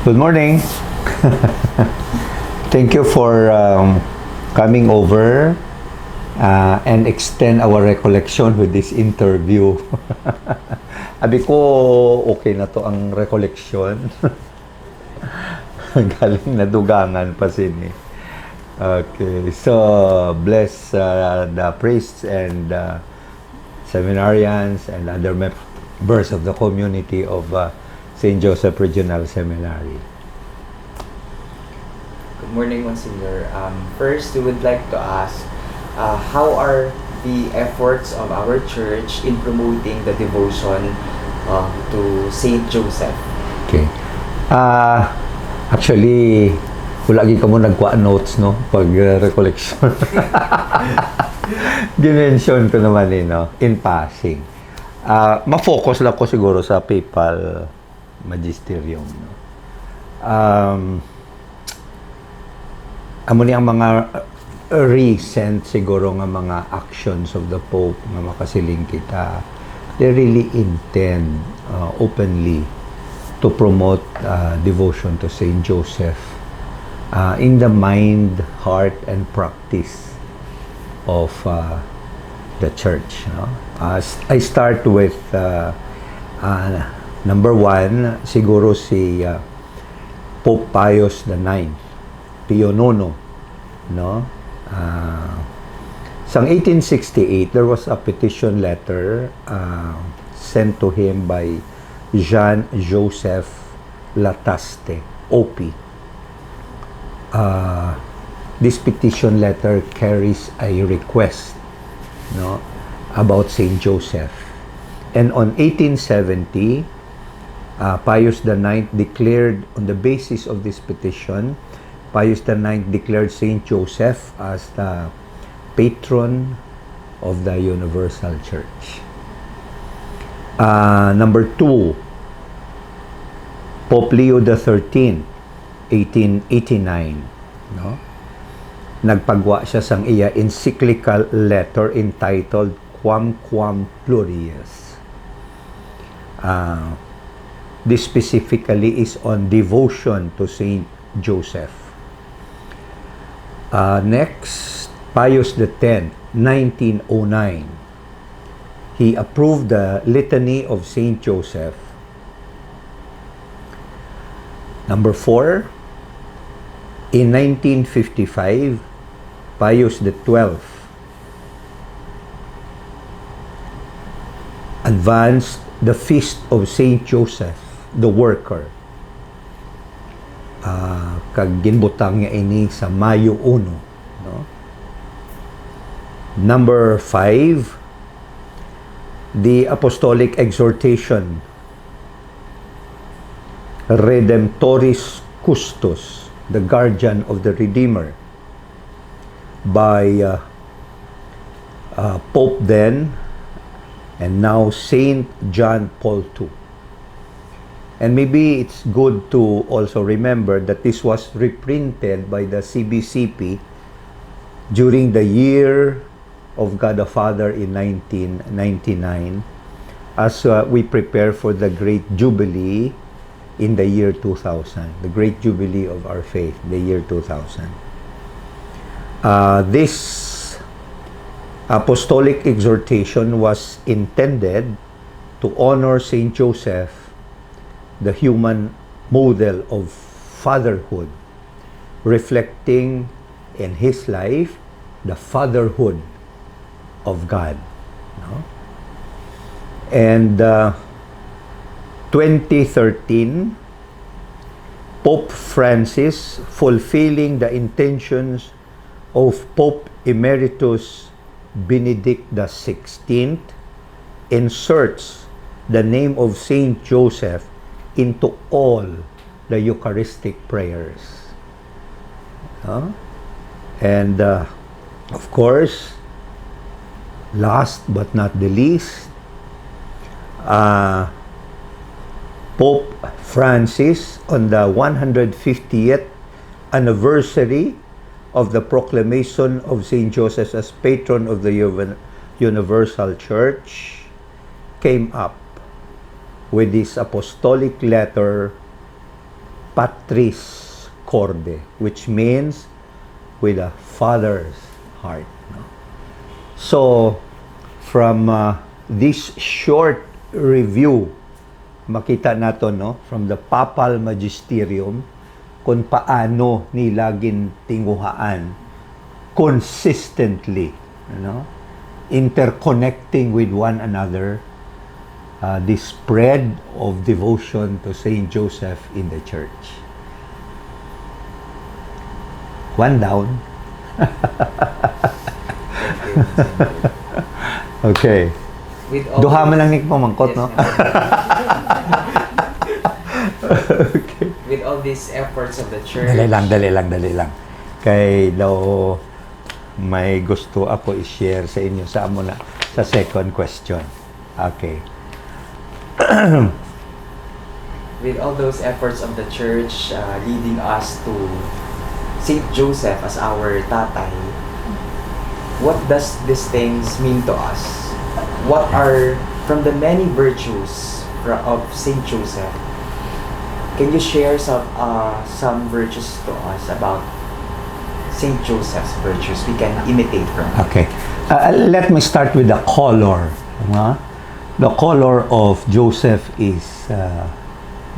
Good morning. Thank you for coming over and extend our recollection with this interview. Abi ko, okay na to ang recollection. Galing na dugangan pa sini. Okay, so bless the priests and seminarians and other members of the community of St. Joseph Regional Seminary. Good morning, Monsignor. First, we would like to ask, how are the efforts of our church in promoting the devotion to Saint Joseph? Okay. Actually, lagi ka mo nagkuha notes, no? Pag recollection. Dimension ko naman no? In passing. Ma-focus lang ko siguro sa papal magisterium. No? Amo ni ang mga recent siguro nga mga actions of the Pope nga makasiling kita. They really intend openly to promote devotion to Saint Joseph in the mind, heart, and practice of the church. No? I start with number one, siguro si Pope Pius IX, Pio IX, no? Sang 1868, there was a petition letter sent to him by Jean-Joseph Lataste, OP. This petition letter carries a request, no, about Saint Joseph. And on 1870, Pius IX declared, on the basis of this petition, Pius IX declared Saint Joseph as the patron of the Universal Church. Number two, Pope Leo XIII, 1889, no? Nagpagwa siya sang iya encyclical letter entitled Quamquam Plurius. This specifically is on devotion to Saint Joseph. Next, Pius X, 1909. He approved the Litany of Saint Joseph. Number 4, in 1955, Pius XII advanced the feast of Saint Joseph, the Worker. Kag ginbutang niya ini sa Mayo 1. No? Number 5, the Apostolic Exhortation Redemptoris Custos, the Guardian of the Redeemer, by Pope then and now Saint John Paul II. And maybe it's good to also remember that this was reprinted by the CBCP during the year of God the Father in 1999 as we prepare for the Great Jubilee in the year 2000, the Great Jubilee of our faith, the year 2000. This apostolic exhortation was intended to honor Saint Joseph, the human model of fatherhood, reflecting in his life the fatherhood of God. No? And 2013, Pope Francis, fulfilling the intentions of Pope Emeritus Benedict XVI, inserts the name of Saint Joseph into all the Eucharistic prayers. And of course, last but not the least, Pope Francis, on the 150th anniversary of the proclamation of Saint Joseph as patron of the Universal Church, came up with this apostolic letter patris corde, which means with a father's heart. No? So, from this short review, makita nato no, from the Papal Magisterium, kung paano nila gintinguhaan consistently, interconnecting with one another, the spread of devotion to Saint Joseph in the church. One down. Okay. With all Duha man these- lang ni pamangkot, Yes, no? ma'am. Okay. With all these efforts of the church. Dali lang. Kay daw may gusto ako i-share sa inyo sa amo na sa second question. Okay. With all those efforts of the church leading us to Saint Joseph as our tatay, what does these things mean to us? What are, from the many virtues of Saint Joseph, can you share some virtues to us about Saint Joseph's virtues we can imitate from him? Okay. Let me start with the color. The color of Joseph is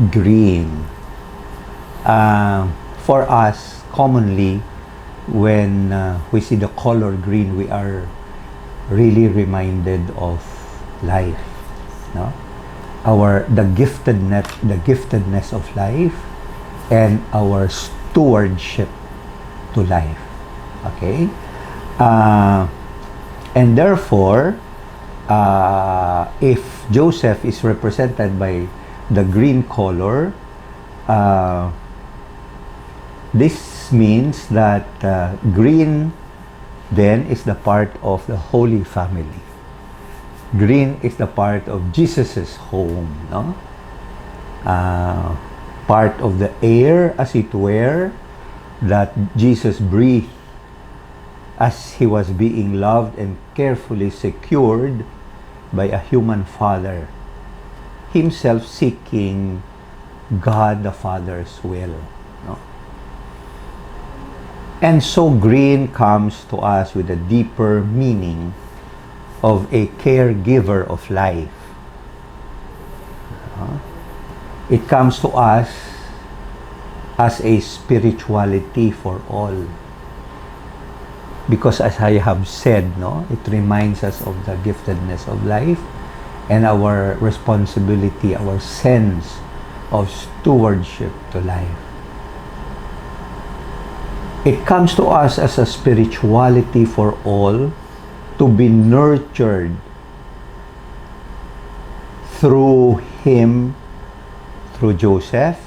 green. For us, commonly, when we see the color green, we are really reminded of life. No? The giftedness of life and our stewardship to life. Okay? And therefore, if Joseph is represented by the green color, this means that green then is the part of the Holy Family. Green is the part of Jesus's home, no? Part of the air, as it were, that Jesus breathed as he was being loved and carefully secured by a human father, himself seeking God the Father's will. No? And so green comes to us with a deeper meaning of a caregiver of life. It comes to us as a spirituality for all. Because as I have said, no, it reminds us of the giftedness of life and our responsibility, our sense of stewardship to life. It comes to us as a spirituality for all to be nurtured through him, through Joseph,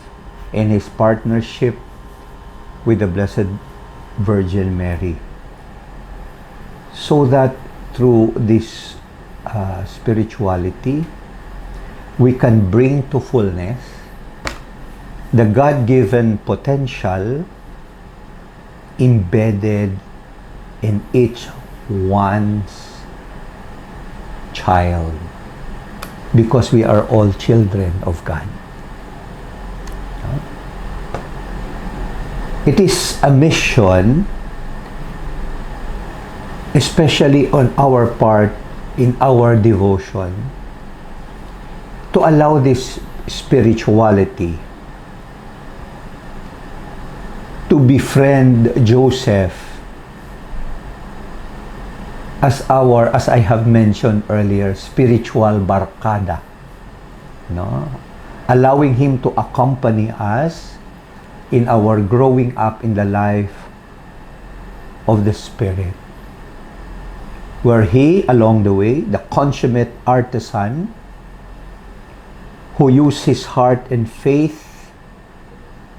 and his partnership with the Blessed Virgin Mary. So that through this spirituality, we can bring to fullness the God-given potential embedded in each one's child, because we are all children of God. It is a mission, especially on our part in our devotion, to allow this spirituality to befriend Joseph as I have mentioned earlier, spiritual barkada, no? Allowing him to accompany us in our growing up in the life of the Spirit, where he, along the way, the consummate artisan who used his heart and faith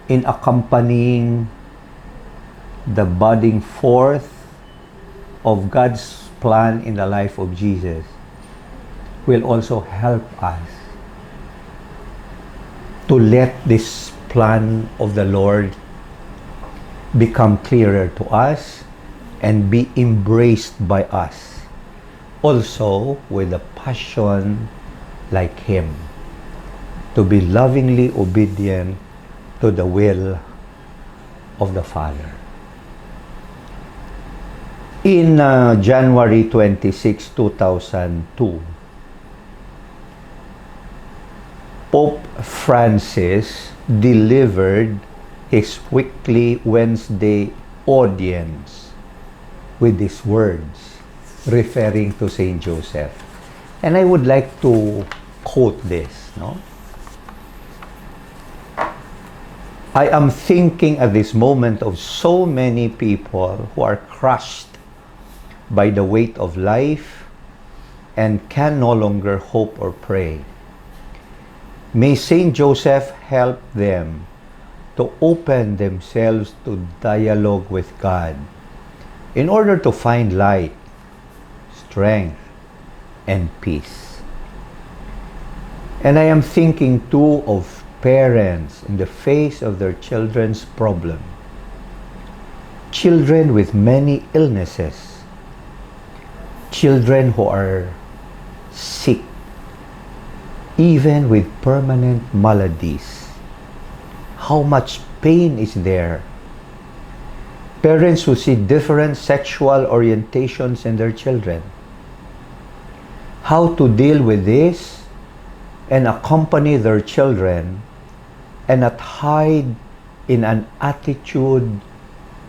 in accompanying the budding forth of God's plan in the life of Jesus, will also help us to let this plan of the Lord become clearer to us and be embraced by us, also with a passion like him, to be lovingly obedient to the will of the Father. In January 26, 2002, Pope Francis delivered his weekly Wednesday audience with these words referring to Saint Joseph. And I would like to quote this, no? I am thinking at this moment of so many people who are crushed by the weight of life and can no longer hope or pray. May Saint Joseph help them to open themselves to dialogue with God in order to find light, strength, and peace. And I am thinking too of parents in the face of their children's problem. Children with many illnesses. Children who are sick, even with permanent maladies. How much pain is there? Parents who see different sexual orientations in their children. How to deal with this and accompany their children and not hide in an attitude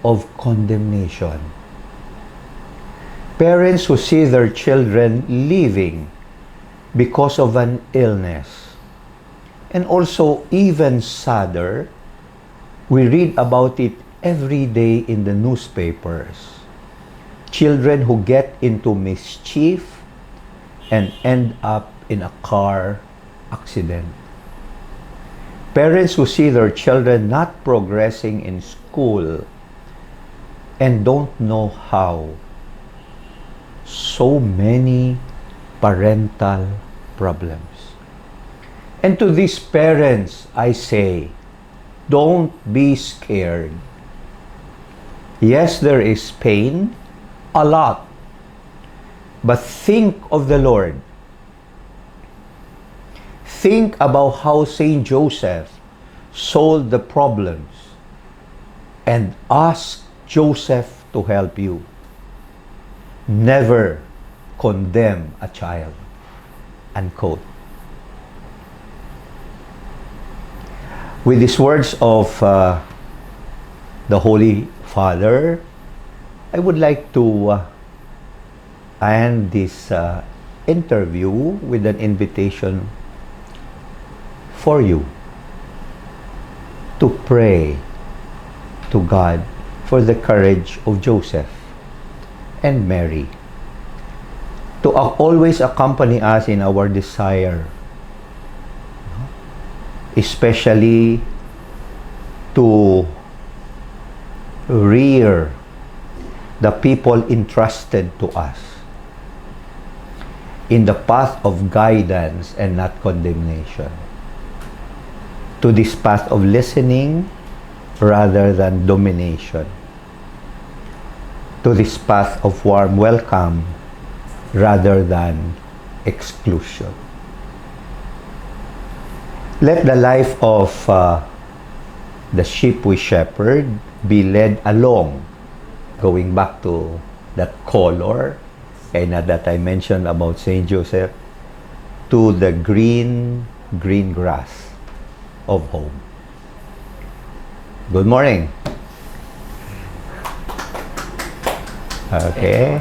of condemnation. Parents who see their children leaving because of an illness. And also, even sadder, we read about it every day in the newspapers. Children who get into mischief and end up in a car accident. Parents who see their children not progressing in school and don't know how. So many parental problems. And to these parents, I say, don't be scared. Yes, there is pain, a lot. But think of the Lord. Think about how Saint Joseph solved the problems and ask Joseph to help you. Never condemn a child. Unquote. With these words of the Holy Father, I would like to end this interview with an invitation for you to pray to God for the courage of Joseph and Mary to always accompany us in our desire, especially to rear the people entrusted to us in the path of guidance and not condemnation, to this path of listening rather than domination, to this path of warm welcome rather than exclusion. Let the life of the sheep we shepherd be led along, going back to that color that I mentioned about Saint Joseph, to the green grass of home. Good morning. Okay.